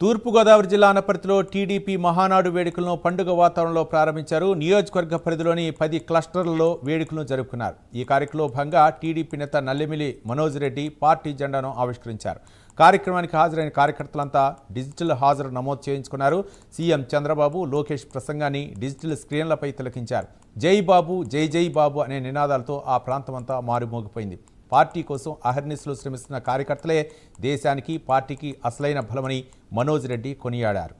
తూర్పుగోదావరి జిల్లా అనపర్తిలో టీడీపీ మహానాడు వేడుకలను పండుగ వాతావరణంలో ప్రారంభించారు. నియోజకవర్గ పరిధిలోని 10 క్లస్టర్లలో వేడుకలను జరుపుకున్నారు. ఈ కార్యక్రమంలో భాగంగా టీడీపీ నేత నల్లెమిలి మనోజ్ రెడ్డి పార్టీ జెండాను ఆవిష్కరించారు. కార్యక్రమానికి హాజరైన కార్యకర్తలంతా డిజిటల్ హాజరు నమోదు చేయించుకున్నారు. సీఎం చంద్రబాబు, లోకేష్ ప్రసంగాన్ని డిజిటల్ స్క్రీన్లపై తిలకించారు. జై బాబు, జై జై బాబు అనే నినాదాలతో ఆ ప్రాంతమంతా మారుమోగిపోయింది. పార్టీ కోసం అహర్నిశలు శ్రమిస్తున్న కార్యకర్తలే దేశానికి, పార్టీకి అసలైన బలమని మనోజ్ రెడ్డి కొనియాడారు.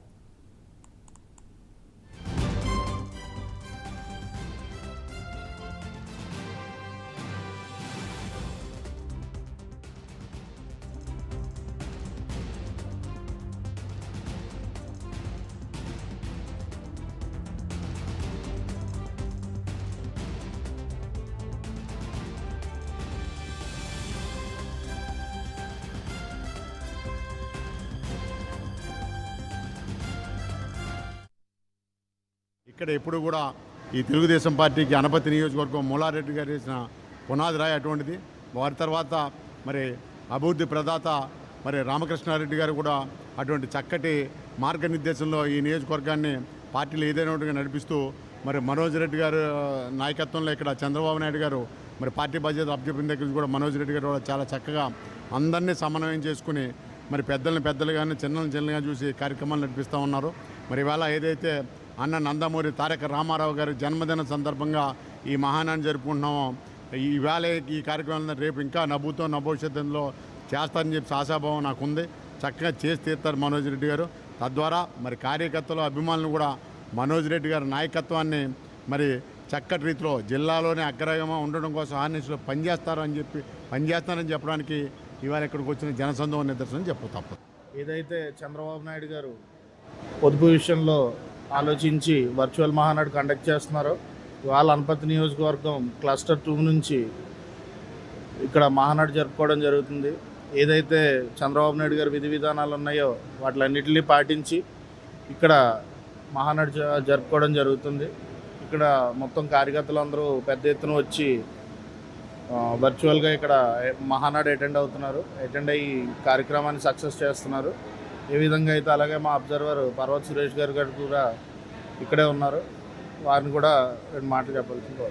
ఇక్కడ ఎప్పుడు కూడా ఈ తెలుగుదేశం పార్టీకి అనపర్తి నియోజకవర్గం మూలారెడ్డి గారు వేసిన పునాది రాయి అటువంటిది. వారి తర్వాత మరి అభివృద్ధి ప్రదాత మరి రామకృష్ణారెడ్డి గారు కూడా అటువంటి చక్కటి మార్గనిర్దేశంలో ఈ నియోజకవర్గాన్ని పార్టీలు ఏదైనా నడిపిస్తూ మరి మనోజ్ రెడ్డి గారు నాయకత్వంలో ఇక్కడ చంద్రబాబు నాయుడు గారు మరి పార్టీ బాధ్యత అప్పచెప్పిన దగ్గర కూడా మనోజ్ రెడ్డి గారు కూడా చాలా చక్కగా అందరినీ సమన్వయం చేసుకుని మరి పెద్దలుగానే చిన్నగా చూసి కార్యక్రమాలు నడిపిస్తూ ఉన్నారు. మరి ఇవాళ ఏదైతే అన్న నందమూరి తారక రామారావు గారి జన్మదిన సందర్భంగా ఈ మహానాన్ని జరుపుకుంటున్నామో, ఈవేళ ఈ కార్యక్రమాలను రేపు ఇంకా నభవిష్యత్తులో చేస్తారని చెప్పి ఆశాభావం నాకు ఉంది. చక్కగా చేసి తీరుతారు మనోజ్ రెడ్డి గారు. తద్వారా మరి కార్యకర్తలు, అభిమానులు కూడా మనోజ్ రెడ్డి గారి నాయకత్వాన్ని మరి చక్కటి రీతిలో జిల్లాలోనే అగ్రగంగా ఉండడం కోసం ఆర్నిస్లో పనిచేస్తారని చెప్పడానికి ఇవాళ ఇక్కడికి వచ్చిన జనసందోహం నిదర్శనం చెప్పు తప్పదు. ఏదైతే చంద్రబాబు నాయుడు గారు పొదుపు విషయంలో ఆలోచించి వర్చువల్ మహానాడు కండక్ట్ చేస్తున్నారో, ఇవాళ అనపర్తి నియోజకవర్గం క్లస్టర్ 2 నుంచి ఇక్కడ మహానాడు జరుపుకోవడం జరుగుతుంది. ఏదైతే చంద్రబాబు నాయుడు గారి విధి విధానాలు ఉన్నాయో వాటిలన్నింటినీ పాటించి ఇక్కడ మహానాడు జరుపుకోవడం జరుగుతుంది. ఇక్కడ మొత్తం కార్యకర్తలు అందరూ పెద్ద ఎత్తున వచ్చి వర్చువల్గా ఇక్కడ మహానాడు అటెండ్ అయ్యి కార్యక్రమాన్ని సక్సెస్ చేస్తున్నారు. ఏ విధంగా అయితే అలాగే మా అబ్జర్వర్ పర్వత్ సురేష్ గారు కూడా ఇక్కడే ఉన్నారు. వారిని కూడా 2 మాటలు చెప్పాల్సింది.